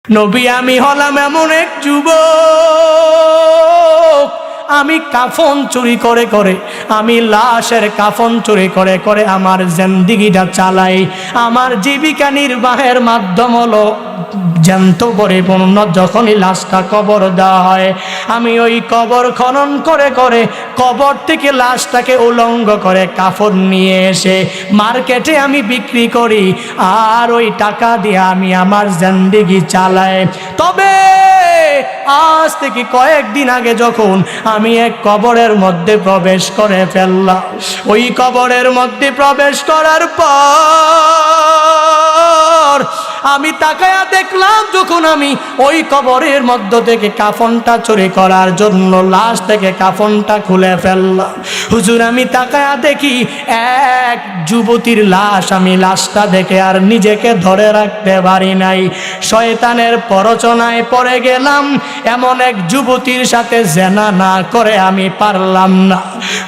নবী আমি হলাম এমন এক যুবক, আমি কাফন চুরি করে করে, আমি লাশের কাফন চুরি করে করে আমার জিন্দেগিটা চালাই। আমার জীবিকা নির্বাহের মাধ্যম হলো জ্যান্ত পরিপূর্ণ যখনই লাশটা কবর দেওয়া হয়, আমি ওই কবর খনন করে করে কবর থেকে লাশটাকে উলঙ্গ করে কাফন নিয়ে এসে মার্কেটে আমি বিক্রি করি, আর ওই টাকা দিয়ে আমি আমার জিন্দেগি চালাই। তবে আজ থেকে কয়েকদিন আগে যখন আমি এক কবরের মধ্যে প্রবেশ করে ফেললাম, ওই কবরের মধ্যে প্রবেশ করার পর আমি তাকায়া দেখলাম, যখন আমি ওই কবরের মধ্য থেকে কাফনটা চুরি করার জন্য লাশ থেকে কাফনটা খুলে ফেললাম, হুজুর আমি তাকায়া দেখি এক যুবতীর লাশ। আমি লাশটা দেখে আর নিজেকে ধরে রাখতে পারি নাই, শয়তানের প্ররোচনায় পড়ে গেলাম। এমন এক যুবতীর সাথে জেনা না করে আমি পারলাম না।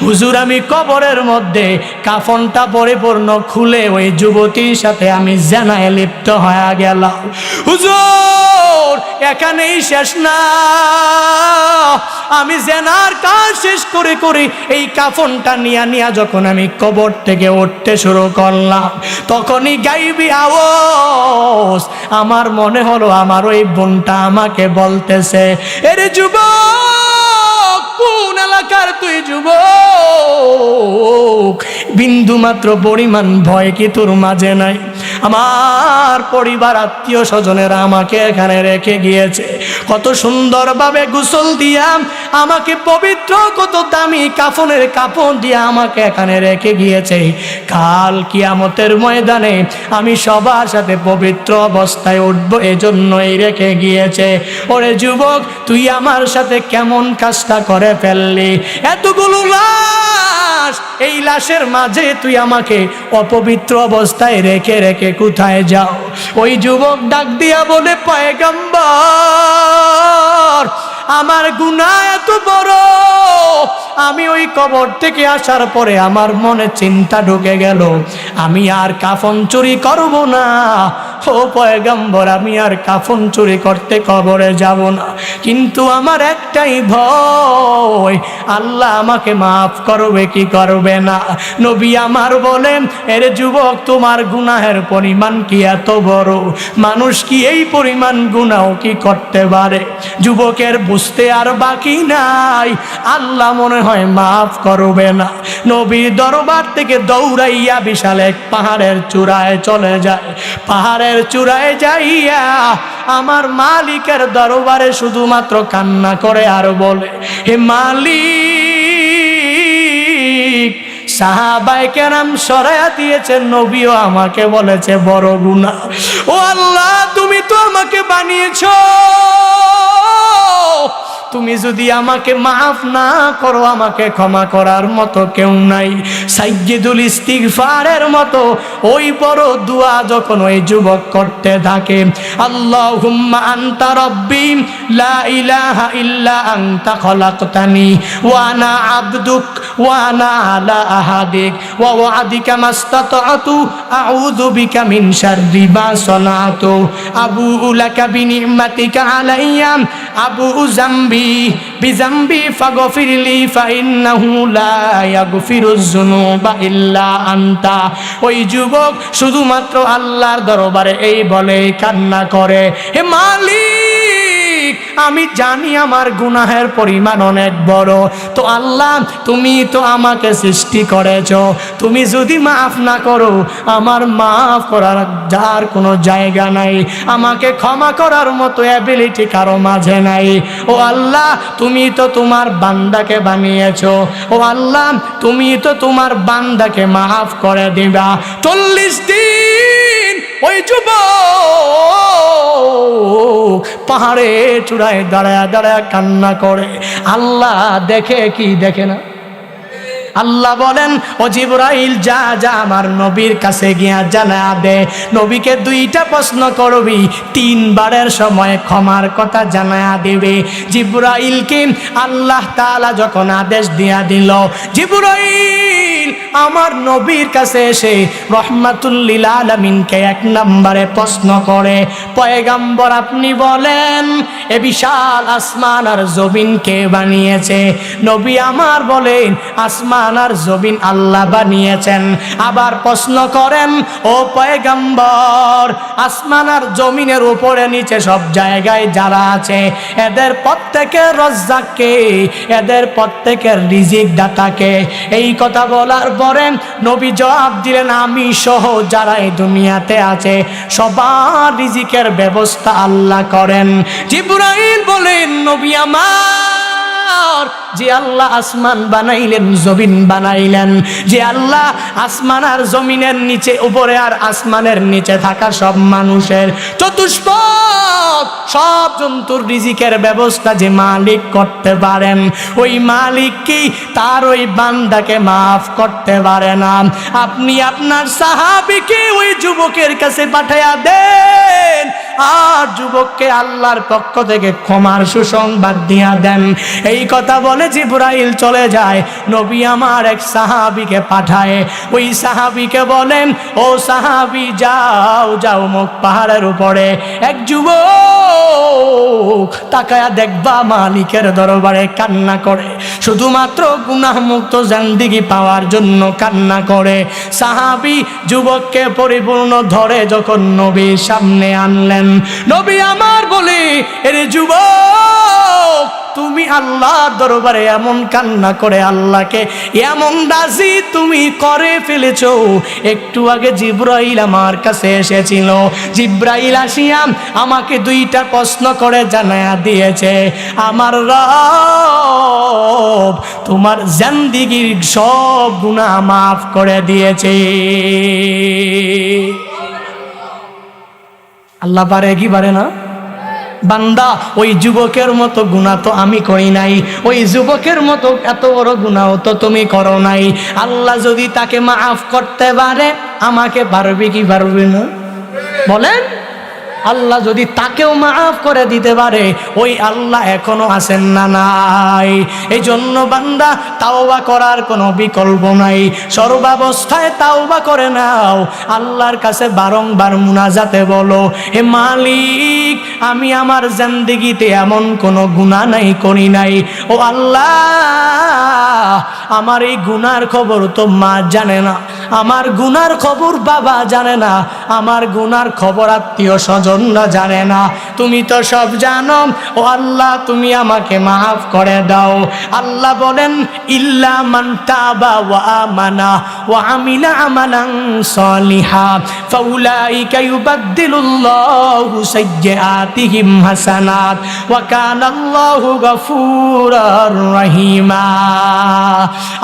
হুজুর আমি কবরের মধ্যে কাফনটা পরিপূর্ণ খুলে ওই যুবতীর সাথে আমি জেনায় লিপ্ত হয়ে গেলাম। হুজুর এখানেই শেষ না, আমি জেনার কাজ শেষ করে করে এই কাফনটা নিয়া যখন আমি কবর থেকে উঠতে শুরু করলাম, তখনই গাইবি আওয়াজ আমার মনে হলো আমার ওই বোনটা আমাকে বলতেছে, এরে যুবক কোন এলাকার তুই যুবক? বিন্দু মাত্র পরিমাণ ভয় কি তোর মাঝে নাই? আমার পরিবার আত্মীয় স্বজনেরা আমাকে এখানে রেখে গিয়েছে, কত সুন্দরভাবে গোসল দিয়া আমাকে পবিত্র, কত দামি কাফনের কাপড় দিয়ে আমাকে এখানে রেখে গিয়েছে। কাল কিয়ামতের ময়দানে আমি সবার সাথে পবিত্র অবস্থায় উঠবো, এজন্যই রেখে গিয়েছে। ওরে যুবক তুই আমার সাথে কেমন কাজটা করে ফেললি? এতগুলো লাশ, এই লাশের মাঝে তুই আমাকে অপবিত্র অবস্থায় রেখে রেখে কোথায় যাও? ওই যুবক ডাক দিয়া বলে, পয়গম্বর আমার গুনাহ এত বড়, আমি ওই কবর থেকে আসার পরে আমার মনে চিন্তা ঢুকে গেল আমি আর কাফন চুরি করব না। ও পয়গম্বর আমি আর কাফন চুরি করতে কবরে যাব না, কিন্তু আমার একটাই ভয়, আল্লাহ আমাকে মাফ করবে কি করবে না? নবী আমার বলেন, এর যুবক তোমার গুনাহের পরিমাণ কি এত বড়? মানুষ কি এই পরিমাণ গুনাহ কি করতে পারে? যুবকের বুঝতে আর বাকি নাই, আল্লাহ মনে হয় মাফ করবে না। নবীর দরবার থেকে দৌড়াইয়া বিশাল এক পাহাড়ের চূড়ায় চলে যায়। পাহাড়ের চূড়ায় যাইয়া আমার মালিকের দরবারে শুধুমাত্র কান্না করে আর বলে, হে মালিক, সাহাবায়ে কেরাম সরায়া দিয়েছেন, নবীও আমাকে বলেছে বড় গুনাহ। ও আল্লাহ তুমি তো আমাকে বানিয়েছো, তুমি যদি আমাকে মাফ না করো আমাকে ক্ষমা করার মতো কেউ নাই। সাইয়্যিদুল ইস্তিগফারের মতো ওই বড় দোয়া যখন ওই যুবক করতে থাকে, আল্লাহুম্মা আনতা রাব্বি লা ইলাহা ইল্লা আনতা খলাকতানি ওয়া আনা আবদুক ওয়া আনা আলা আহাদিক ওয়া ওয়াদিকা মাস্তাতআতু আউযু বিকা মিন শাররি মা সানাতু আবুউ লাকা বিনি'মাতিকা আলাইয়া আবুউ যামবি বিজামবি ফাগফিরলি ফাইন্নাহু লা ইয়াগফিরুয যুনুবা ইল্লা আনতা। ওই যুবক শুধুমাত্র আল্লাহর দরবারে এই বলে কান্না করে, হে মালিক আমি জানি আমার গুনাহের পরিমাণ অনেক বড়, তো আল্লাহ তুমি তো আমাকে সৃষ্টি করেছো, তুমি যদি মাফ না করো আমার মাফ করার যার কোনো জায়গা নাই, আমাকে ক্ষমা করার মতো অ্যাবিলিটি কারো মাঝে নাই। ও আল্লাহ তুমি তো তোমার বান্দাকে বানিয়েছো, ও আল্লাহ তুমি তো তোমার বান্দাকে মাফ করে দিবা। 40 দিন ওই যুবক পাহাড়ে চূড়ায় দাঁড়ায় দাঁড়ায় কান্না করে। আল্লাহ দেখে কি দেখে না? আল্লাহ বলেন, ও জিবরাইল যা যা আমার নবীর কাছে গিয়া জানা দে, নবীকে 2টা প্রশ্ন করবি, 3 বারের সময় ক্ষমার কথা জানা দিবে। জিবরাইলকে আল্লাহ তাআলা যখন আদেশ দিয়া দিল, জিবরাইল জিবরাইল আমার নবীর কাছে এসে রহমাতুল লিল আলামিনকে এক নম্বরে প্রশ্ন করে, পয়গম্বর আপনি বলেন এ বিশাল আসমান আর জমিন কে বানিয়েছে? নবী আমার বলেন আসমান আর জমিন আল্লাহ বানিয়েছেন। আবার প্রশ্ন করেন, ও পয়গম্বর আসমান আর জমিনের উপরে নিচে সব জায়গায় যারা আছে এদের প্রত্যেকের রাজ্জাক কে? এদের প্রত্যেকের রিজিক দাতা কে? এই কথা বলার পরে নবী জবাব দিলেন, আমি সহ যারা এই দুনিয়াতে আছে সবার রিজিকের ব্যবস্থা আল্লাহ করেন। জিবরাইল বলেন, নবী আমার, যে আল্লাহ আসমান বানাইলেন জমিন বানাইলেন, যে আল্লাহ আসমান আর জমিনের নিচে উপরে আর আসমানের নিচে থাকা সব মানুষের চতুষ্পদ সব জন্তুর রিজিকের ব্যবস্থা যে মালিক করতে পারেন, ওই মালিক কি তার ওই বান্দাকে মাফ করতে পারে না? আপনি আপনার সাহাবীকে ওই যুবকের কাছে পাঠাইয়া দেন, আর যুবককে আল্লাহর পক্ষ থেকে ক্ষমার সুসংবাদ দিয়া দেন। এই কথা বলে জিবরাইল চলে যায়। নবী আমার এক সাহাবীকে পাঠায়, ওই সাহাবীকে বলেন, ও সাহাবী যাও যাও মুখ পাহাড়ের উপরে এক যুবক তাকায়া দেখবা মালিকের দরবারে কান্না করে, শুধুমাত্র গুনাহমুক্ত জিন্দেগি পাওয়ার জন্য কান্না করে। সাহাবী যুবককে পরিপূর্ণ ধরে যখন নবীর সামনে আনলেন, নবী আমার বলে, এরে যুবক তুমি আল্লাহর দরবারে এমন কান্না করে আল্লাহকে এমন রাজি তুমি করে ফেলেছো। একটু আগে জিবরাইল আমার কাছে এসেছিল, জিবরাইল আসিয়া আমাকে দুইটা প্রশ্ন করে জানায়া দিয়েছে, আমার রব তোমার জিন্দেগীর সব গুনাহ মাফ করে দিয়েছে। আল্লাহ পারে কি পারে না? বান্দা ওই যুবকের মতো গুনাহ তো আমি করি নাই, ওই যুবকের মতো এত বড় গুনাহ তো তুমি করো নাই। আল্লাহ যদি তাকে মাফ করতে পারে আমাকে পারবে কি পারবে না? বলেন। আল্লাহ যদি তাকেও মাফ করে দিতে পারে, ওই আল্লাহ এখনো আছেন না নাই? এই জন্য বান্দা তাওবা করার কোনো বিকল্প নাই, সর্বাবস্থায় তাওবা করে নাও। আল্লাহর কাছে বারংবার মুনাজাতে বলো, হে মালিক আমি আমার জিন্দেগিতে এমন কোনো গুনাহ নাই করি নাই, ও আল্লাহ আমার এই গুনার খবর তো মা জানে না, আমার গুনার খবর বাবা জানে না, আমার গুনার খবর আত্মীয় স্বজনরা জানে না, তুমি তো সব জানো। ও আল্লাহ তুমি আমাকে মাফ করে দাও। আল্লাহ বলেন, ইল্লা মান তাবা ওয়া আমানা ওয়া আমিলা আমালান সলিহা ফাউলাইকা ইউবাদদিলুল্লাহু সাইয়্যাতিহিম হাসানাত ওয়া কানাল্লাহু গফুরার রহিমা।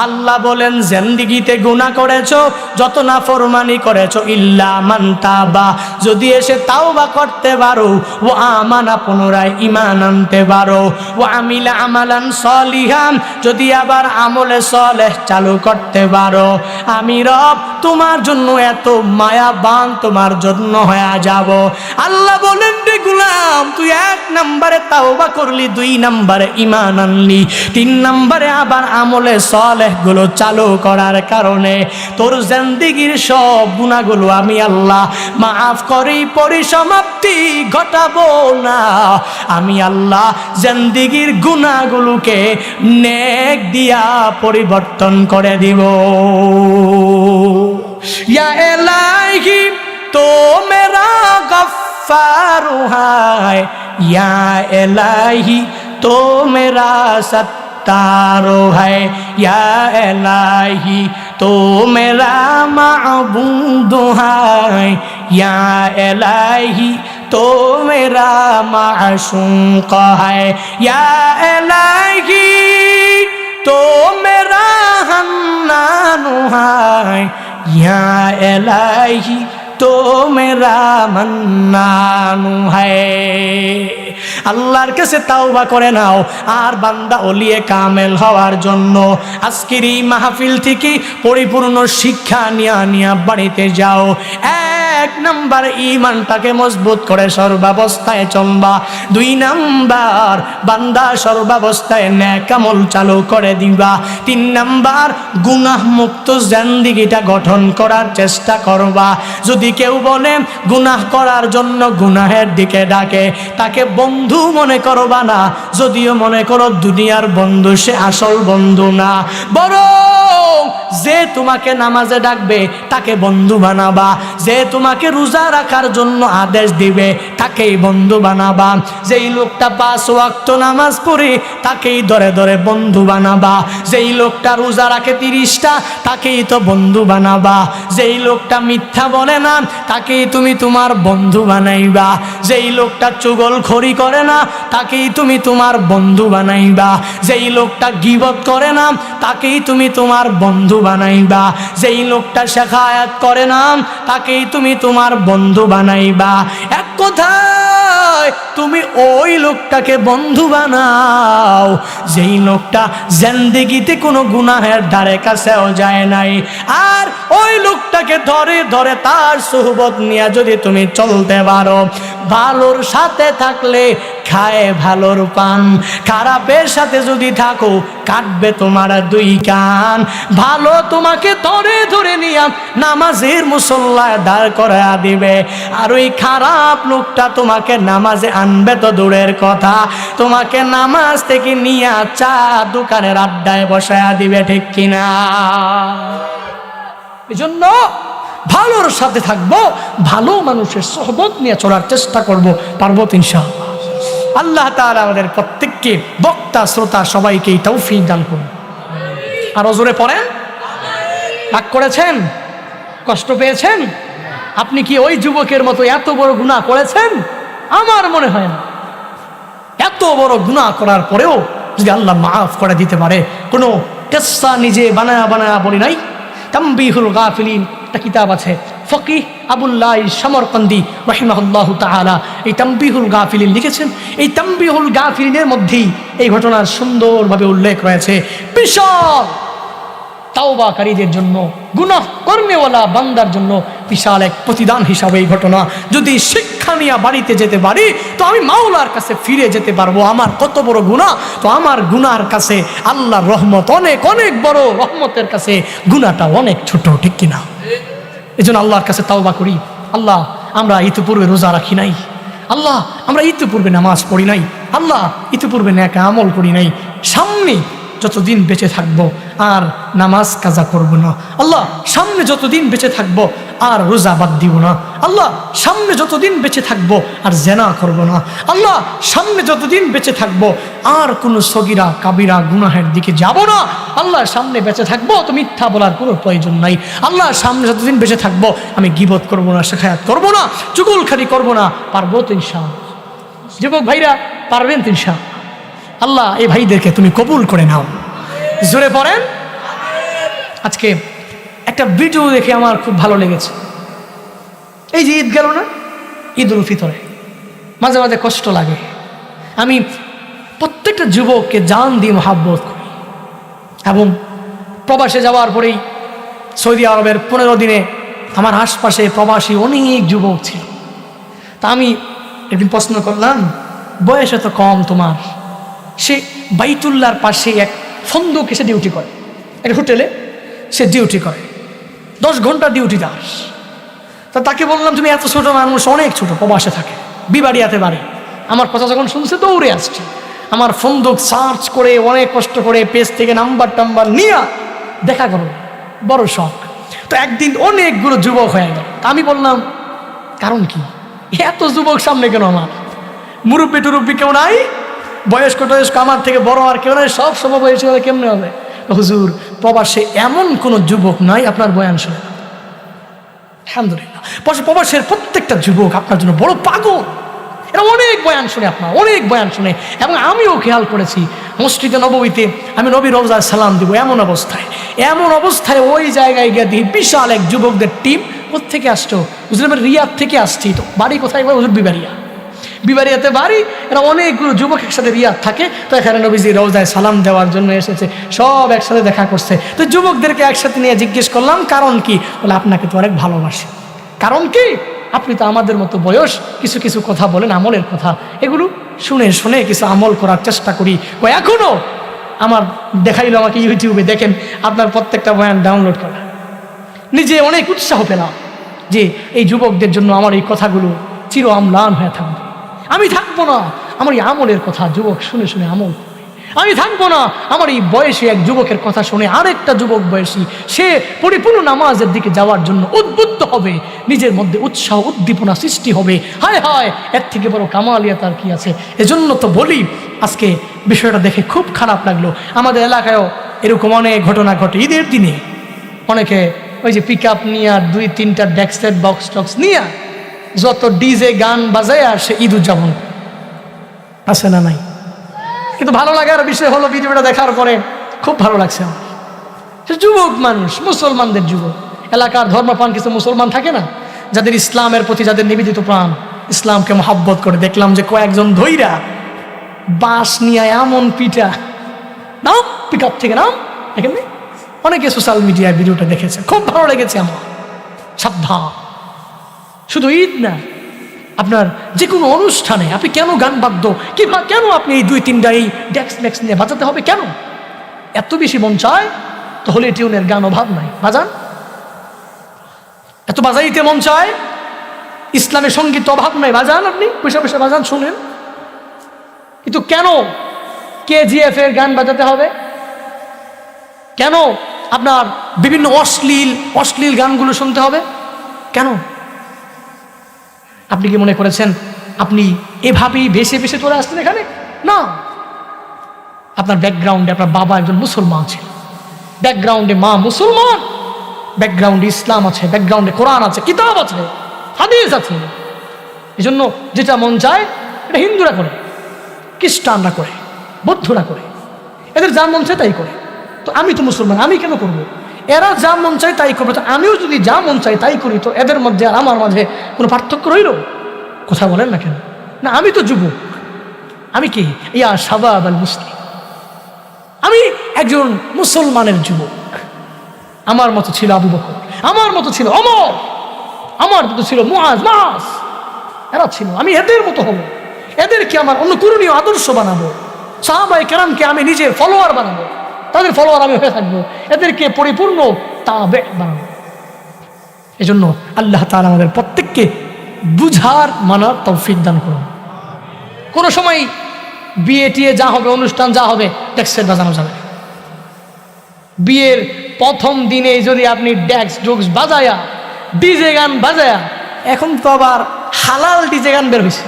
আল্লাহ বলেন, জিন্দেগিতে গুনাহ করেছো, যত নাফরমানি করেছো, ইল্লা মান তাবা যদি এসে তাওবা করতে পারো, ও আমানা পুনরায় ঈমান আনতে পারো, ও আমিলা আমালান সলিহান যদি আবার আমলে সলেহ চালু করতে পারো, আমি রব তোমার জন্য এত মায়াবান তোমার জন্য হয়ে যাব। আল্লাহ বলেন, রে গোলাম তুই এক নম্বরে তাওবা করলি, দুই নম্বরে ঈমান আনলি, তিন নম্বরে আবার আমলে সলেহ গুলো চালু করার কারণে তোর জিন্দেগীর সব গুনাহগুলো আমি আল্লাহ মাফ করে পরিসমাপ্তি ঘটাবো না। আমি আল্লাহ জিন্দেগীর গুনাহগুলোকে নেক দিয়া পরিবর্তন করে দিব। ইয়া ইলাহি তো মেরা গফফারু হায়, ইয়া ইলাহি তো মেরা सत्तारो है, या इलाही तो मेरा माबूद है, या इलाही तो मेरा माशूक है, या इलाही तो मेरा हन्नान है, या इलाही तो मेरा मन्नान है। আল্লাহর কাছে তাওবা করে নাও। আর বান্দা ওলিয়ে কামেল হওয়ার জন্য আজকের এই মাহফিল থেকে পরিপূর্ণ শিক্ষা নিয়া বাড়িতে যাও। এক নাম্বার ঈমানটাকে মজবুত করে সর্বাবস্থায় চলবা। 2 নাম্বার বান্দা সর্বাবস্থায় নেক আমল চালু করে দিবা। 3 নাম্বার গুনাহ মুক্ত জিন্দেগিটা গঠন করার চেষ্টা করবা। যদি কেউ বলে গুনাহ করার জন্য গুনাহের দিকে ডাকে, তাকে বন্ধু মনে করবা না। যদিও মনে করো দুনিয়ার বন্ধু, সে আসল বন্ধু না। বরং যে তোমাকে নামাজে ডাকবে তাকে বন্ধু বানাবা। যে তোমাকে রোজা রাখার জন্য আদেশ দিবে তাকেই বন্ধু বানাবা। যেই লোকটা 5 ওয়াক্ত নামাজ পড়ে তাকেই ধরে ধরে বন্ধু বানাবা। যেই লোকটা রোজা রাখে 30টা তাকেই তো বন্ধু বানাবা। যেই লোকটা মিথ্যা বলে না তাকেই তুমি তোমার বন্ধু বানাইবা। যেই লোকটা চুগলখড়ি করে না তাকেই তুমি তোমার বন্ধু বানাইবা। যেই লোকটা গীবত করে না তাকেই তুমি তোমার বন্ধু বানাইবা। যেই লোকটা শেখায়াত করে না তাকেই তুমি তোমার বন্ধু বানাইবা। এক কথায় তুমি ওই লোকটাকে বন্ধু বানাও যেই লোকটা জিন্দেগিতে কোনো গুনাহের ধারে কাছেও যায় নাই। আর ওই লোকটাকে ধরে ধরে তার সুহবত নিয়ে যদি তুমি চলতে পারো, ভালোর সাথে থাকলে খায় ভালোর পান, খারাপের সাথে যদি থাকো কাটবে তোমার 2 কান। ভালো তোমাকে ধরে ধরে নিয়ে নামাজের মুসল্লায় দাঁড় করা দিবে, আর ওই খারাপ লোকটা তোমাকে নামাজে আনবে তো দূরের কথা, তোমাকে নামাজ থেকে নিয়ে চা দোকানের আড্ডায় বসায়া দিবে। ঠিক কিনা? এজন্য ভালোর সাথে থাকবো, ভালো মানুষের সোহবত নিয়ে চলার চেষ্টা করব, পারবো ইনশাআল্লাহ। আল্লাহ তাআলা আমাদের প্রত্যেককে, বক্তা শ্রোতা সবাইকে তৌফিক দান করুন। আরো জোরে পড়েন। রাগ করেছেন? কষ্ট পেয়েছেন? আপনি কি ওই যুবকের মতো এত বড় গুনাহ করেছেন? আমার মনে হয় না। এত বড় গুনাহ করার পরেও যদি আল্লাহ মাফ করে দিতে পারে, কোনো কিসসা নিজে বানায়া বানায়া বলি নাই। তামবিহুল গাফিলিন একটা কিতাব আছে, ফকিহ আবুল্লাহ সমরকন্দি রাহিমাহুল্লাহু তাআলা এই তামবিহুল গাফিলিন লিখেছেন। এই তামবিহুল গাফিলিনের মধ্যেই এই ঘটনার সুন্দরভাবে উল্লেখ রয়েছে। বিশাল তাওবাকারীদের জন্য, গুনাহ কর্মেওয়ালা বান্দার জন্য বিশাল এক প্রতিদান হিসাবে এই ঘটনা। যদি শিক্ষা নিয়ে বাড়িতে যেতে পারি তো আমি মাওলার কাছে ফিরে যেতে পারবো। আমার কত বড় গুনাহ, তো আমার গুনার কাছে আল্লাহর রহমত অনেক অনেক বড়, রহমতের কাছে গুনাহটা অনেক ছোট। ঠিক কিনা? এই জন্য আল্লাহর কাছে তাওবা করি। আল্লাহ, আমরা ইতিপূর্বে রোজা রাখি নাই। আল্লাহ, আমরা ইতিপূর্বে নামাজ পড়ি নাই। আল্লাহ, ইতিপূর্বে নেক আমল করি নাই। সামনে যতদিন বেঁচে থাকবো আর নামাজ কাজা করব না। আল্লাহ, সামনে যতদিন বেঁচে থাকবো আর রোজা বাদ দিব না। আল্লাহ, সামনে যতদিন বেঁচে থাকবো আর জেনা করব না। আল্লাহ, সামনে যতদিন বেঁচে থাকবো আর কোনো সগীরা কাবিরা গুনাহের দিকে যাব না। আল্লাহ, সামনে বেঁচে থাকবো তো মিথ্যা বলার কোনো প্রয়োজন নাই। আল্লাহ, সামনে যতদিন বেঁচে থাকবো আমি গীবত করব না, শেখায়াত করব না, চুগলখড়ি করব না। পারবো তো ইনশাআল্লাহ? যুবক ভাইরা, পারবেন তো ইনশাআল্লাহ? আল্লাহ, এই ভাইদেরকে তুমি কবুল করে নাও। জোরে পড়েন। আজকে একটা ভিডিও দেখে আমার খুব ভালো লেগেছে। এই যে ঈদ গেল না, ঈদ উল ফিতরে মাঝে মাঝে কষ্ট লাগে। আমি প্রত্যেকটা যুবককে জান দিয়ে মহাব্বত করি, এবং প্রবাসে যাওয়ার পরেই সৌদি আরবের 15 দিনে আমার আশপাশে প্রবাসী অনেক যুবক ছিল। তা আমি একদিন প্রশ্ন করলাম, বয়স এত কম তোমার? সে বাইতুল্লাহর পাশে এক ফন্দক এসে ডিউটি করে, এক হোটেলে সে ডিউটি করে, 10 ঘন্টা ডিউটি দাস। তা তাকে বললাম, তুমি এত ছোট মানুষ, অনেক ছোট, প্রবাসে থাকে, বিবাড়িয়াতে বাড়ি। আমার কথা যখন শুনছে দৌড়ে আসছে। আমার ফন্দক সার্চ করে অনেক কষ্ট করে পেজ থেকে নাম্বার টাম্বার নিয়ে দেখা করো, বড় শখ। তো একদিন অনেকগুলো যুবক হয়ে গেল। তা আমি বললাম, কারণ কি এত যুবক সামনে কেন? আমার মুরব্বী টুরব্বী কেউ নাই, বয়স্ক টয়স্ক আমার থেকে বড় আর কেউ নাই, সব সমবয়সী হলে কেমনে হবে? হুজুর, প্রবাসে এমন কোন যুবক নাই আপনার বয়ান শুনে। আলহামদুলিল্লাহ, প্রবাসের প্রত্যেকটা যুবক আপনার জন্য বড় পাগল। এরা অনেক বয়ান শুনে, আপনার অনেক বয়ান শুনে। এবং আমিও খেয়াল করেছি, মসজিদে নববীতে আমি নবী রওজায় সালাম দিব, এমন অবস্থায় ওই জায়গায় গিয়ে দিই বিশাল এক যুবকদের টিম। কোথেকে আসতো? হুজুর, আমি রিয়াদ থেকে আসছি। তো বাড়ি কোথায়? হুজুর, বিবাড়িয়াতে বাড়ি। এরা অনেকগুলো যুবক একসাথে রিয়াদ থাকে। তো এখানে নবীজি রওজায় সালাম দেওয়ার জন্য এসেছে, সব একসাথে দেখা করছে। তো যুবকদেরকে একসাথে নিয়ে জিজ্ঞেস করলাম, কারণ কি? বলে, আপনাকে তো অনেক ভালোবাসি। কারণ কি? আপনি তো আমাদের মতো বয়স, কিছু কিছু কথা বলেন আমলের কথা, এগুলো শুনে শুনে কিছু আমল করার চেষ্টা করি। এখনও আমার দেখাইলো আমাকে ইউটিউবে, দেখেন আপনার প্রত্যেকটা বয়ান ডাউনলোড করা। নিজে অনেক উৎসাহ পেলাম যে এই যুবকদের জন্য আমার এই কথাগুলো চির অম্লান হয়ে থাকবে। আমি থাকবো না আমার এই আমলের কথা যুবক শুনে শুনে আমল করবে। আমি থাকবো না আমার এই বয়সী এক যুবকের কথা শুনে আরেকটা যুবক বয়সী সে পরিপূর্ণ নামাজের দিকে যাওয়ার জন্য উদ্বুদ্ধ হবে, নিজের মধ্যে উৎসাহ উদ্দীপনা সৃষ্টি হবে। হায় হায়, এর থেকে বড় কামালিয়াত আর কি আছে। এজন্য তো বলি, আজকে বিষয়টা দেখে খুব খারাপ লাগলো। আমাদের এলাকায়ও এরকম অনেক ঘটনা ঘটে। ঈদের দিনে অনেকে ওই যে পিক আপ নিয়ে আর 2-3টা ডেস্কের বক্স টক্স নিয়ে যত ডিজে গান বাজায় আর সে ঈদ উদযাপন আছে না নাই? কিন্তু ভালো লাগার বিষয় হলো ভিডিওটা দেখার পরে খুব ভালো লাগছে আমার। সে যুবক মানুষ, মুসলমানদের যুবক, এলাকার ধর্মপ্রাণ কিছু মুসলমান থাকে না, যাদের ইসলামের প্রতি যাদের নিবেদিত প্রাণ, ইসলামকে মহব্বত করে। দেখলাম যে কয়েকজন ধৈরা বাঁশ নিয়ে এমন পিঠা, নাম পিক আপ থেকে নাম, এখানে অনেকে সোশ্যাল মিডিয়ায় ভিডিওটা দেখেছে, খুব ভালো লেগেছে আমার। সাবধান, শুধু ঈদ না, আপনার যে কোনো অনুষ্ঠানে আপনি কেন গান বাদ্য কিংবা কেন আপনি এই 2-3টা এই ডেক্স নিয়ে বাজাতে হবে কেন? এত বেশি মন চায় তাহলে টিউনের গান অভাব নাই, বাজান। এত বাজাইতে মন চায়, ইসলামের সঙ্গীত অভাব নাই, বাজান। আপনি পয়সা পয়সা বাজান, শুনেন। কিন্তু কেন KGF এর গান বাজাতে হবে? কেন আপনার বিভিন্ন অশ্লীল গানগুলো শুনতে হবে কেন? আপনি কি মনে করেছেন আপনি এভাবেই ভেসে ভেসে চলে আসছেন এখানে? না, আপনার ব্যাকগ্রাউন্ডে আপনার বাবা একজন মুসলমান ছিল, ব্যাকগ্রাউন্ডে মা মুসলমান, ব্যাকগ্রাউন্ডে ইসলাম আছে, ব্যাকগ্রাউন্ডে কোরআন আছে, কিতাব আছে, হাদিস আছে। এই জন্য যেটা মন চায় এটা হিন্দুরা করে, খ্রিস্টানরা করে, বৌদ্ধরা করে, এদের যা মন চায় তাই করে। তো আমি তো মুসলমান, আমি কেন করবো? এরা যা মন চায় তাই করবে, তো আমিও যদি যা মন চাই তাই করি, তো এদের মধ্যে আর আমার মাঝে কোনো পার্থক্য রইল? কথা বলেন না কেন? না, আমি তো যুবক, আমি কি ইয়া শাবাব আল মুসলিম, আমি একজন মুসলমানের যুবক। আমার মতো ছিল আবু বকর, আমার মতো ছিল ওমর, আমার মতো ছিল মুআজ, মাস, এরা ছিল। আমি এদের মতো হব, এদেরকে আমার অনুকরণীয় আদর্শ বানাবো, সাহাবায়ে কেরামকে আমি নিজের ফলোয়ার বানাবো, তাদের ফলোয়ার আমি হয়ে থাকবো, এদেরকে পরিপূর্ণ তাবে বানাবো। এজন্য আল্লাহ তাআলা আমাদের প্রত্যেককে বুঝার মানার তৌফিক দান করুন। কোনো সময় বিয়ে টিয়ে যা হবে, অনুষ্ঠান যা হবে, ডেক্সের বাজানো যাবে। বিয়ের প্রথম দিনে যদি আপনি ডেক্স বাজায়া, ডিজে গান বাজায়া, এখন তো আবার হালাল ডিজে গান বের হয়েছে।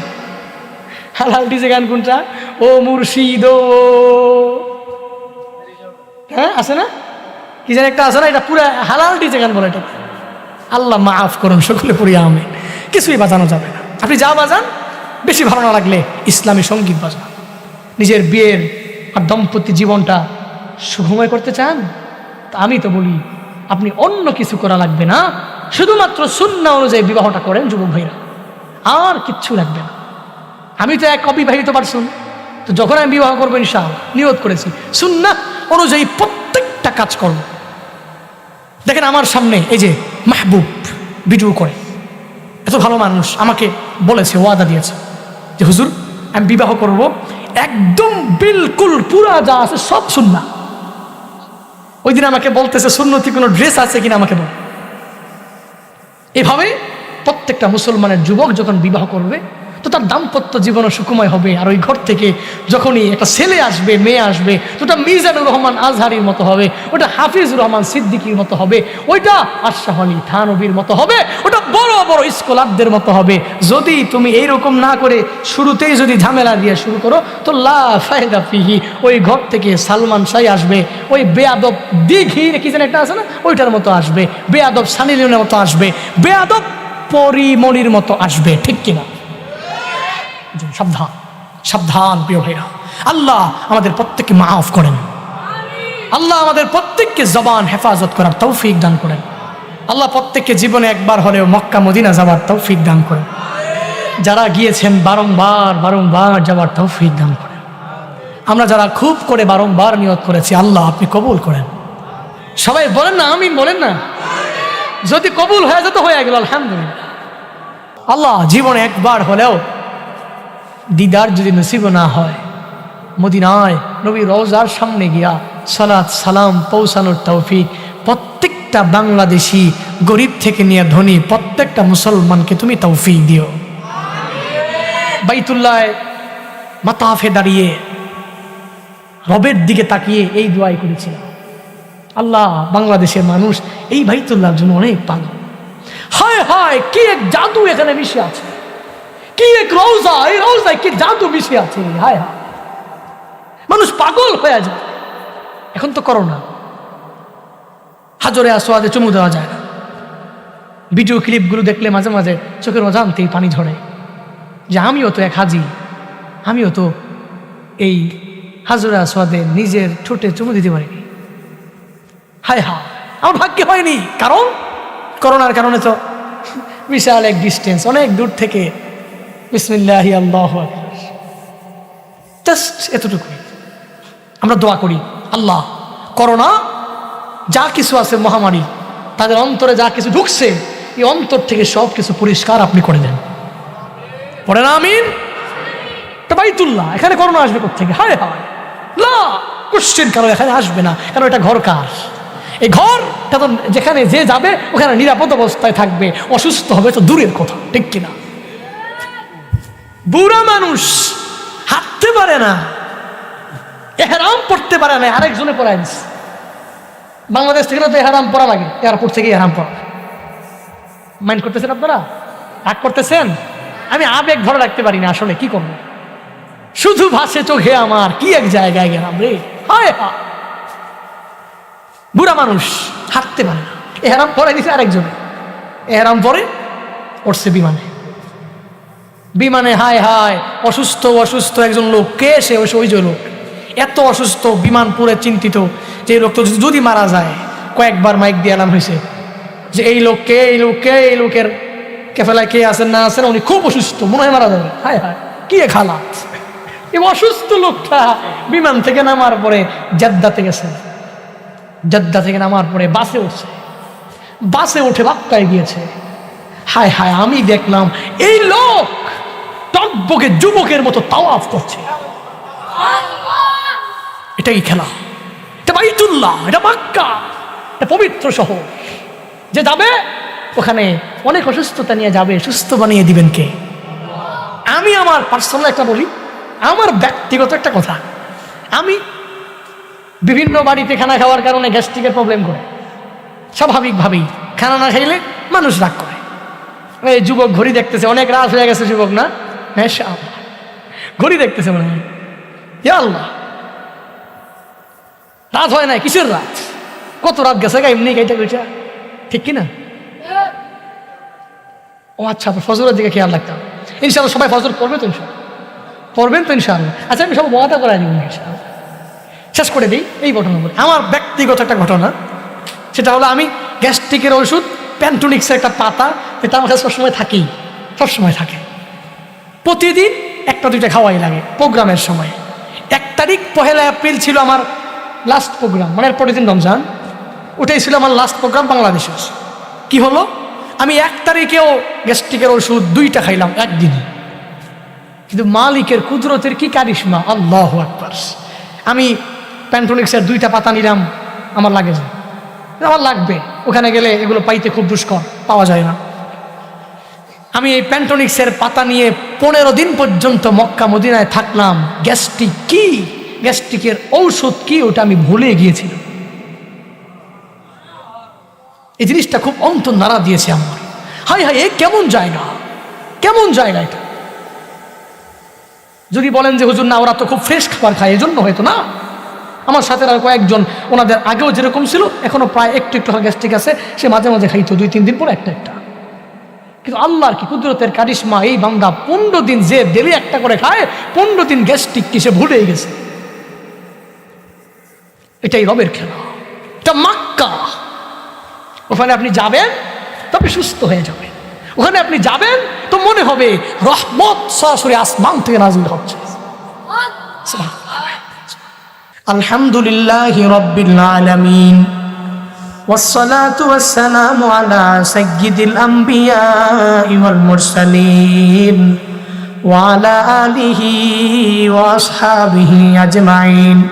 হালাল ডিজে গান কোনটা? ও মুর্শিদ, হ্যাঁ আছে না, কি যেন একটা আছে না, এটা পুরো হালাল ডিজে গান বলে। এটা আল্লাহ মাফ করুন, সকলে পড়িয়া আমি কিছুই বাজানো যাবে না। আপনি যা বাজান, বেশি ভালো না লাগলে ইসলামী সঙ্গীত বাজান। নিজের বিয়ের আর দাম্পত্য জীবনটা সুখময় করতে চান? তা আমি তো বলি আপনি অন্য কিছু করা লাগবে না, শুধুমাত্র সুন্নাহ অনুযায়ী বিবাহটা করেন যুবক ভাইরা, আর কিচ্ছু লাগবে না। আমি তো এক অবিবাহিত পারসন, তো যখন আমি বিবাহ করবো ইনশাআল্লাহ নিয়ত করেছি সুন্নাহ অনুযায়ী প্রত্যেকটা কাজ করব। দেখেন আমার সামনে এই যে মাহবুব ভিডিও করে, এত ভালো মানুষ, আমাকে বলেছে, ওয়াদা দিয়েছে যে হুজুর আমি বিবাহ করব, একদম বিলকুল পুরা যা আছে সব সুন্নাহ। ওই দিন আমাকে বলতেছে সুন্নতি কোনো ড্রেস আছে কিনা আমাকে বল। এভাবে প্রত্যেকটা মুসলমানের যুবক যখন বিবাহ করবে তো তার দাম্পত্য জীবনও সুখময় হবে। আর ওই ঘর থেকে যখনই একটা ছেলে আসবে, মেয়ে আসবে, তো ওটা মিজানুর রহমান আজহারির মতো হবে, ওটা হাফিজুর রহমান সিদ্দিকীর মতো হবে, ওইটা আশরাফ আলী থানভীর মতো হবে, ওটা বড় বড় স্কলারদের মতো হবে। যদি তুমি এইরকম না করে শুরুতেই যদি ঝামেলা দিয়ে শুরু করো তো লা ফায়দা ফিহি, ওই ঘর থেকে সালমান শাহ আসবে, ওই বেয়াদব দিঘির কি যেন একটা আছে না, ওইটার মতো আসবে, বেয়াদব সানি লিওনের মতো আসবে, বেয়াদব পরিমণির মতো আসবে। ঠিক কিনা? সাবধান, সাবধান প্রিয় ভাইরা। আল্লাহ আমাদের প্রত্যেককে মাফ করেন, আল্লাহ আমাদের প্রত্যেককে জবান হেফাজত করার তৌফিক দান করেন, আল্লাহ প্রত্যেককে জীবনে একবার হলেও মক্কা মদিনা যাওয়ার তৌফিক দান করেন, যারা গিয়েছেন বারংবার যাওয়ার তৌফিক দান করেন। আমরা যারা খুব করে বারংবার নিয়ত করেছি আল্লাহ আপনি কবুল করেন। সবাই বলেন না আমিন, বলেন না। যদি কবুল হয়ে যেত হয়ে গেল আলহামদুলিল্লাহ। আল্লাহ জীবনে একবার হলেও দিদার যদি নসিব না হয়, মদিনায় নবী রওজার সামনে গিয়া সালাত সালাম পৌঁছানোর তৌফিক প্রত্যেকটা বাংলাদেশি, গরিব থেকে নিয়ে ধনী, প্রত্যেকটা মুসলমানকে তুমি তৌফিক দিও। বাইতুল্লাহ মাতাফে দাঁড়িয়ে রবের দিকে তাকিয়ে এই দোয়াই করেছিলাম, আল্লাহ বাংলাদেশের মানুষ এই বাইতুল্লাহর জন্য অনেক পাগল। হায় হায়, কি এক জাদু এখানে মিশে আছে, কি এক রওজা, এই রওজায় কি জাদু মিশে আছে। হায় হায়, মানুষ পাগল হয়ে যায়। এখন তো করোনা, হাজরে আসওয়াদে চুমু দেওয়া যায় না। ভিডিও ক্লিপগুলো দেখলে মাঝে মাঝে চোখের অজান্তেই পানি ঝরে, যে আমিও তো এক হাজি, আমিও তো এই হাজরে আসওয়াদে নিজের ঠোঁটে চুমু দিতে পারিনি। হায় হায়, আমার ভাগ্যে হয়নি। কারণ করোনার কারণে তো বিশাল এক ডিস্টেন্স, অনেক দূর থেকে বিসমিল্লাহি আল্লাহু আকবার, জাস্ট এতটুকুই। আমরা দোয়া করি, আল্লাহ করোনা যা কিছু আছে মহামারী, তাদের অন্তরে যা কিছু ঢুকছে, এই অন্তর থেকে সব কিছু পরিষ্কার আপনি করে দেন। পড়ে না আমিন। বাইতুল্লাহ, এখানে করোনা আসবে কোথেকে? হায় হায়, না কোশ্চেন কারো এখানে আসবে না, কারণ এটা ঘর কার? এই ঘরটা তো যেখানে যে যাবে ওখানে নিরাপদ অবস্থায় থাকবে, অসুস্থ হবে তো দূরের কথা, ঠিক কিনা? বুড়া মানুষ হাঁটতে পারে না, এহরাম পড়তে পারে না, আরেকজনে পড়ায় দিচ্ছে। বাংলাদেশ থেকে না তো এহরাম পড়া লাগে, এয়ারপোর্ট থেকে এহরাম পড়া। মাইন্ড করতেছেন আপনারা? রাগ করতেছেন? আমি আবেগ ধরে রাখতে পারি না, আসলে কি করবো, শুধু ভাসে চোখে আমার, কি এক জায়গায় গেলাম রে। হায় হা, বুড়া মানুষ হাঁটতে পারে না, এহরাম পরে দিছে আরেকজনে, এহরাম পরে উঠছে বিমানে। বিমানে হায় হায়, অসুস্থ অসুস্থ একজন লোক, কে সে? ওই যে লোক এত অসুস্থ, বিমান পুরে চিন্তিত যে এই লোক তো যদি মারা যায়। কয়েকবার মাইক দিয়ে এলাম হয়েছে যে এই লোককে, এই লোককে, এই লোকের কেফেলায় কে আছেন না আছেন, উনি খুব অসুস্থ, মনে হয় মারা যাবে। হায় হায়, কি এক হালাত। এই অসুস্থ লোকটা বিমান থেকে নামার পরে জেদ্দাতে গেছে, জেদ্দা থেকে নামার পরে বাসে উঠছে, বাসে উঠে বাক্কায় গিয়েছে। হায় হায়, আমি দেখলাম এই লোক টকবকে যুবকের মতো তাওয়াফ করছে। এটা কি খেলা? এটা বাইতুল্লাহ, এটা মক্কা, এটা পবিত্র শহর। যে যাবে ওখানে অনেক অসুস্থতা নিয়ে যাবে, সুস্থ বানিয়ে দিবেন কে? আমি আমার পার্সোনাল একটা বলি, আমার ব্যক্তিগত একটা কথা, আমি বিভিন্ন বাড়িতে খানা খাওয়ার কারণে গ্যাস্ট্রিকের প্রবলেম করে, স্বাভাবিকভাবেই খানা না খাইলে মানুষ রাগ করে। এই যুবক ঘড়ি দেখতেছে, অনেক রাত হয়ে গেছে যুবক না, হ্যাঁ ঘড়ি দেখতেছে, মনে হয় ইয়া আল্লাহ রাত হয় নাই, কিসের রাত, কত রাত গেছে গা, এমনি গাইটা কইটা, ঠিক কিনা? ও আচ্ছা, ফজরের দিকে খেয়াল রাখতাম। ইনশাআল্লাহ সবাই ফজর পড়বে তো, ইনশাআল্লাহ পড়বেন তো ইনশাআল্লাহ। আচ্ছা, আমি সব ওয়াদা করাই দিব ইনশাআল্লাহ। শেষ করে দিই এই ঘটনা বলে, আমার ব্যক্তিগত একটা ঘটনা। সেটা হলো, আমি গ্যাস্ট্রিকের ওষুধ প্যান্টোনিক্সের একটা পাতা, এটা আমার কাছে সবসময় থাকেই, সবসময় থাকে। প্রতিদিন একটা দুইটা খাওয়াই লাগে প্রোগ্রামের সময়। 1 তারিখ 1 এপ্রিল ছিল আমার লাস্ট প্রোগ্রাম, মানে পরের দিন রমজান, ওটাই ছিল আমার লাস্ট প্রোগ্রাম বাংলাদেশে। কি হলো, আমি 1 তারিখেও গ্যাস্ট্রিকের ওষুধ 2টা খাইলাম একদিনে। কিন্তু মালিকের কুদরতের কি কারিশমা, আল্লাহু আকবার। আমি প্যান্টোনিক্সের 2টা পাতা নিলাম, আমার লাগে যায়, আমার লাগবে, ওখানে গেলে এগুলো পাইতে খুব দুষ্কর, পাওয়া যায় না। আমি এই প্যান্টোনিক্সের পাতা নিয়ে 15 দিন পর্যন্ত মক্কা মদিনায় থাকলাম। গ্যাস্ট্রিক কি, গ্যাস্ট্রিকের ঔষধ কি, ওটা আমি ভুলে গিয়েছিলাম। এই জিনিসটা খুব অন্তর নাড়া দিয়েছে আমার। হাই হাই, এ কেমন জায়গা, কেমন জায়গা এটা। যদি বলেন যে হুজুর না, ওরা তো খুব ফ্রেশ খাবার খায়, এজন্য হয়তো না। আমার সাথে আর কয়েকজন, ওনাদের আগেও যেরকম ছিল এখনো প্রায় একটু একটু গ্যাস্ট্রিক আছে, সে মাঝে মাঝে খাইতো 2-3 দিন পর একটা একটা। কিন্তু আল্লাহর কি কুদরতের কারিশমা, এই বান্দা 15 দিন যে ডেলি একটা করে খায়, 15 দিন গ্যাস্ট্রিক কি সে ভুলেই গেছে। এটাই রবের খেলা, এটা মক্কা। ওখানে আপনি যাবেন তবে সুস্থ হয়ে যাবেন, ওখানে আপনি যাবেন তো মনে হবে রহমত সরাসরি আসমান থেকে নাযিল হচ্ছে। আলহামদুলিল্লাহি রাব্বিল আলামিন والصلاة والسلام على سيد الأنبياء والمرسلين وعلى آله وأصحابه أجمعين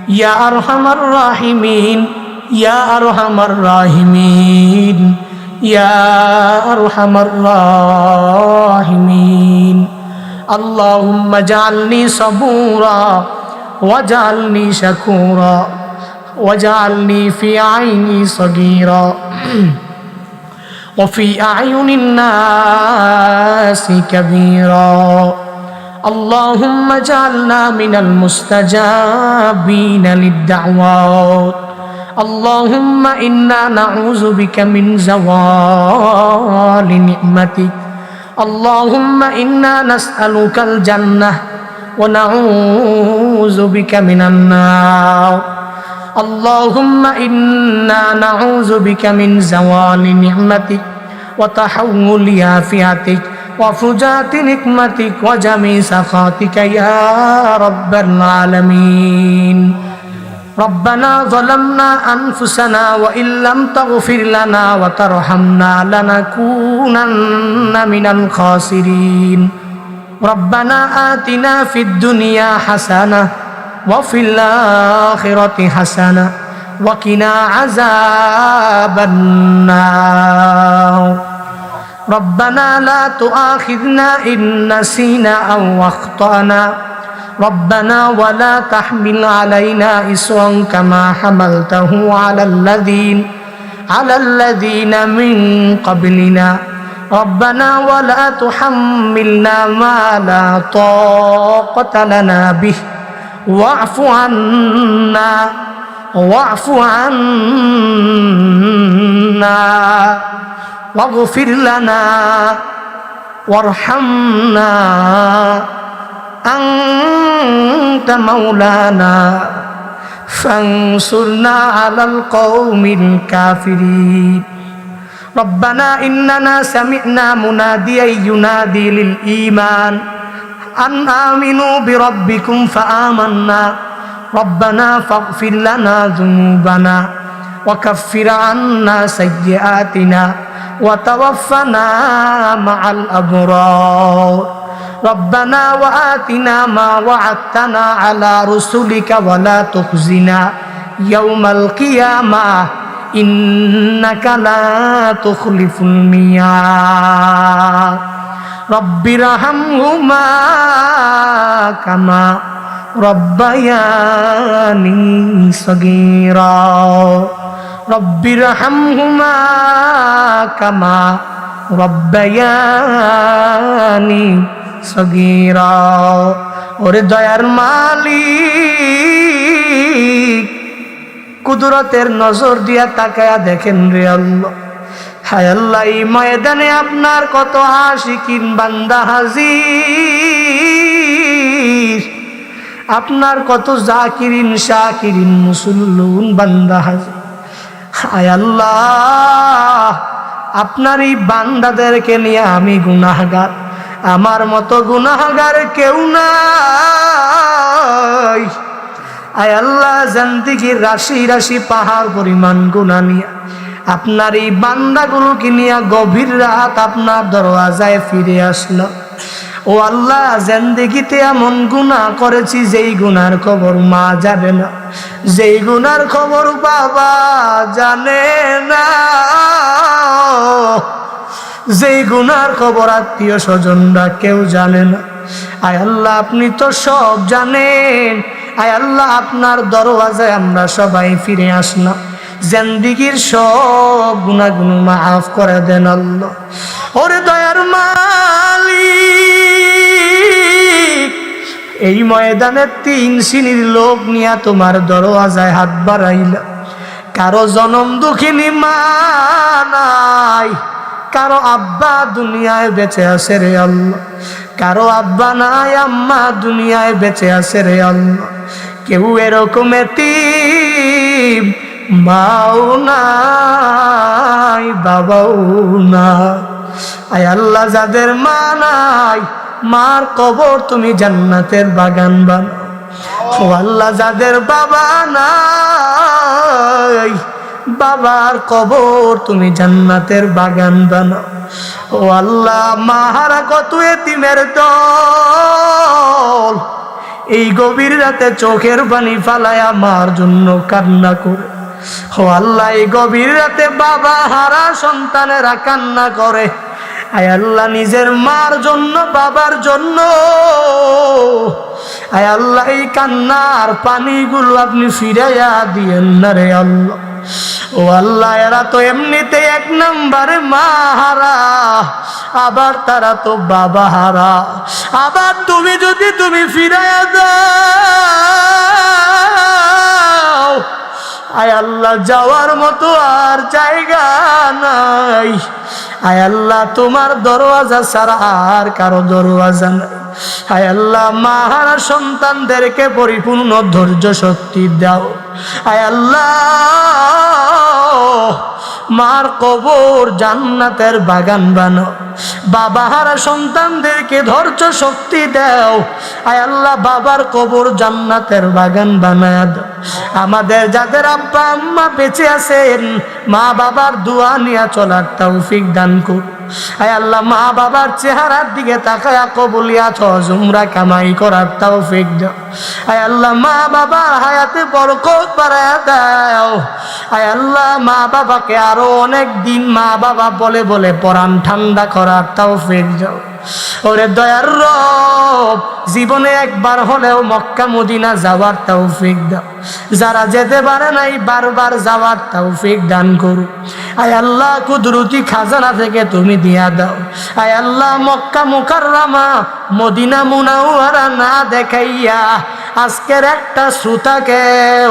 يا أرحم الراحمين يا أرحم الراحمين يا أرحم الراحمين اللهم اجعلني صبورا واجعلني شكورا واجعلني في عيني صغيرا وفي أعين الناس كبيرا اللهم اجعلنا من المستجابين للدعوات اللهم إنا نعوذ بك من زوال نعمتك اللهم إنا نسألك الجنة ونعوذ بك من النار اللهم إنا نعوذ بك من زوال نعمتك وتحول عافيتك وفجاءة نقمتك وجميع سخطك يا رب العالمين ربنا ظلمنا أنفسنا وإن لم تغفر لنا وترحمنا لنكونن من الخاسرين ربنا آتنا في الدنيا حسنة وفي الآخرة حسنة وقنا عذاب النار ربنا لا تؤاخذنا إن نسينا أو أخطأنا ربنا ولا تحمل علينا إصرا كما حملته على الذين من قبلنا ربنا ولا تحملنا ما لا طاقة لنا به واعف عنا واغفر لنا وارحمنا أنت مولانا فانصرنا على القوم الكافرين ربنا إننا سمعنا مناديا ينادي للإيمان أن آمنوا بربكم فآمنا ربنا فاغفر لنا ذنوبنا وكفر عنا سيئاتنا وتوفنا مع الأبرار ربنا وآتنا ما وعدتنا على رسلك ولا تخزنا يوم القيامة إنك لا تخلف الميعاد رب ارحمهما كما ربياني صغيرا رب ارحمهما كما ربياني صغيرا ওরে দয়ার মালিক কুদরতের নজর দিয়া তাকায়া দেখেন রে আল্লাহ হায় আল্লাহ এই ময়দানে আপনার কত আশিকিন বান্দা হাজির আপনার কত জাকিরিন শাকিরিন মুসল্লুন বান্দা হাজির হায় আল্লাহ আপনার এই বান্দাদেরকে নিয়ে আমি গুনাহগার আমার মতো গুনাহগার কেউ নাই আয় আল্লাহ জিন্দেগির রাশি রাশি পাহাড় পরিমাণ গুনাহ নিয়ে আপনার এই বান্দাগুলোকে নিয়ে গভীর রাত আপনার দরওয়াজায় ফিরে আসলো ও আল্লাহ জিন্দেগিতে এমন গুনাহ করেছি যেই গুনার খবর মা যাবে না যেই গুনার খবর বাবা জানে না যেই গুনার খবর আত্মীয় স্বজনরা কেউ জানে না আয় আল্লাহ আপনি তো সব জানেন আয় আল্লাহ আপনার দরওয়াজায় আমরা সবাই ফিরে আসলাম জিন্দেগির সব গুনাহগুলো মাফ করে দেন আল্লাহ ওরে দয়ার মালিক এই ময়দানে 3 শ্রেণীর লোক নিয়ে তোমার দরওয়াজায় হাত বাড়াইলা কারো জনম দুঃখিনী মা নাই কারো আব্বা দুনিয়ায় বেঁচে আছে রে আল্লাহ কারো আব্বা নাই আম্মা দুনিয়ায় বেঁচে আছে রে আল্লাহ কেউ এরকম এতিম মাও নাই বাবাও না আয় আল্লাহ যাদের মা নাই মার কবর তুমি জান্নাতের বাগান বানাও ও আল্লাহ যাদের বাবা নাই বাবার কবর তুমি জান্নাতের বাগান বানাও। ও আল্লাহ, মাহারা কত এতিমের দল এই গভীর রাতে চোখের পানি ফালায় আমার জন্য কান্না করে। ও আল্লাহ, এই গভীর রাতে বাবা হারা সন্তানেরা কান্না করে। আয় আল্লাহ, নিজের মার জন্য, বাবার জন্য, আয় আল্লাহ, এই কান্নার পানিগুলো আপনি ফিরাইয়া দিয়েন না রে আল্লাহ। ও আল্লাহ, এরা তো এমনিতে এক নম্বরে মা হারা, আবার তারা তো বাবা হারা। আবার তুমি যদি ফিরাইয়া দাও, আয় আল্লাহ, যাওয়ার মতো আর জায়গা নাই। আয় আল্লাহ, তোমার দরওয়াজা ছাড়া আর কারো দরওয়াজা নাই। আয় আল্লাহ, মাহারা সন্তানদেরকে পরিপূর্ণ ধৈর্য শক্তি দাও। আয় আল্লাহ, মার কবর জান্নাতের বাগান বানাও। বাবাহারা সন্তানদেরকে ধৈর্য শক্তি দাও। আয় আল্লাহ, বাবার কবর জান্নাতের বাগান বানায় দাও। আমাদের যাদের আব্বা আম্মা বেঁচে আছেন, মা বাবার দোয়া নিয়ে চলার তৌফিক দান করুন। আয় আল্লাহ, মা বাবার চেহারার দিকে তাকায়া কবুলিয়াত হজ উমরা কামাই করার তৌফিক দাও। আয় আল্লাহ, মা বাবার হায়াতে বরকত বাড়ায়া দাও। আয় আল্লাহ, মা বাবাকে আরো অনেক দিন মা বাবা বলে বলে পরাণ ঠান্ডা করার তৌফিক দাও। ওরে দয়ার রব, জীবনে একবার হলেও মক্কা মদিনা যাওয়ার তৌফিক দাও। যারা যেতে পারে নাই, বারবার যাওয়ার তৌফিক দান করু। আয় আল্লাহ, কুদরতি খাজানা থেকে তুমি দিয়া দাও। আয় আল্লাহ, মক্কা মুকাররমা মদিনা মুনাওয়ারা না দেখাইয়া আজকের একটা শ্রোতাকে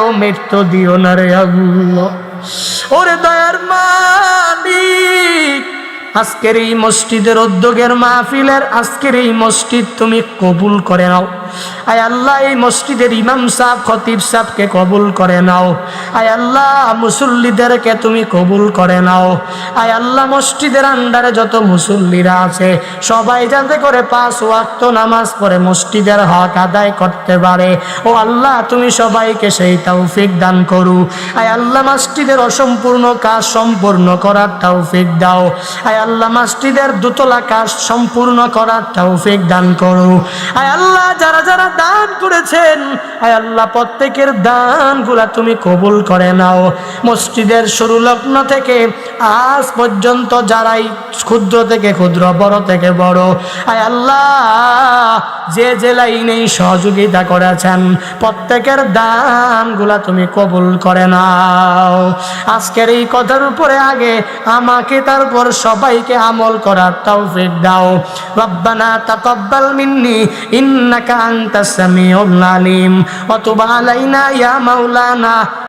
ও মৃত্যু দিও না রে আল্লাহ। ওরে দয়ার মালিক, আজকের এই মসজিদের উদ্যোগের মাহফিলের আজকের এই মসজিদ তুমি কবুল করে নাও। আয় আল্লাহ, এই মসজিদের ইমাম সাহেব, খতিব সাহেবকে কবুল করে নাও। আয় আল্লাহ, মুসল্লিদেরকে তুমি কবুল করে নাও। আয় আল্লাহ, মসজিদের আন্ডারে যত মুসল্লিরা আছে সবাই যাতে করে 5 ওয়াক্ত নামাজ পড়ে মসজিদের হক আদায় করতে পারে। ও আল্লাহ, তুমি সবাইকে সেই তৌফিক দান করু। আয় আল্লাহ, মসজিদের অসম্পূর্ণ কাজ সম্পূর্ণ করার তৌফিক দাও। আয় আল্লাহ, মসজিদের দোতলা কাজ সম্পূর্ণ করার তৌফিক দান করু। আয় আল্লাহ, যারা যারা দান করেছেন, আয় আল্লাহ, প্রত্যেকের দানগুলা তুমি কবুল করে নাও। মসজিদের শুরু লগ্ন থেকে আজ পর্যন্ত যারাই ক্ষুদ্র থেকে ক্ষুদ্র, বড় থেকে বড়, আয় আল্লাহ, যে যে লাইনেই সহযোগিতা করেছেন প্রত্যেকের দানগুলা তুমি কবুল করে নাও। আজকের এই কথার উপরে আগে আমাকে, তারপর সবাইকে আমল করার তৌফিক দাও। রব্বানা তাকাব্বাল মিন্নি ইন্নাকা আনতাস সামিউল আলিম ওয়া তুব আলাইনা ইয়া মাওলানা।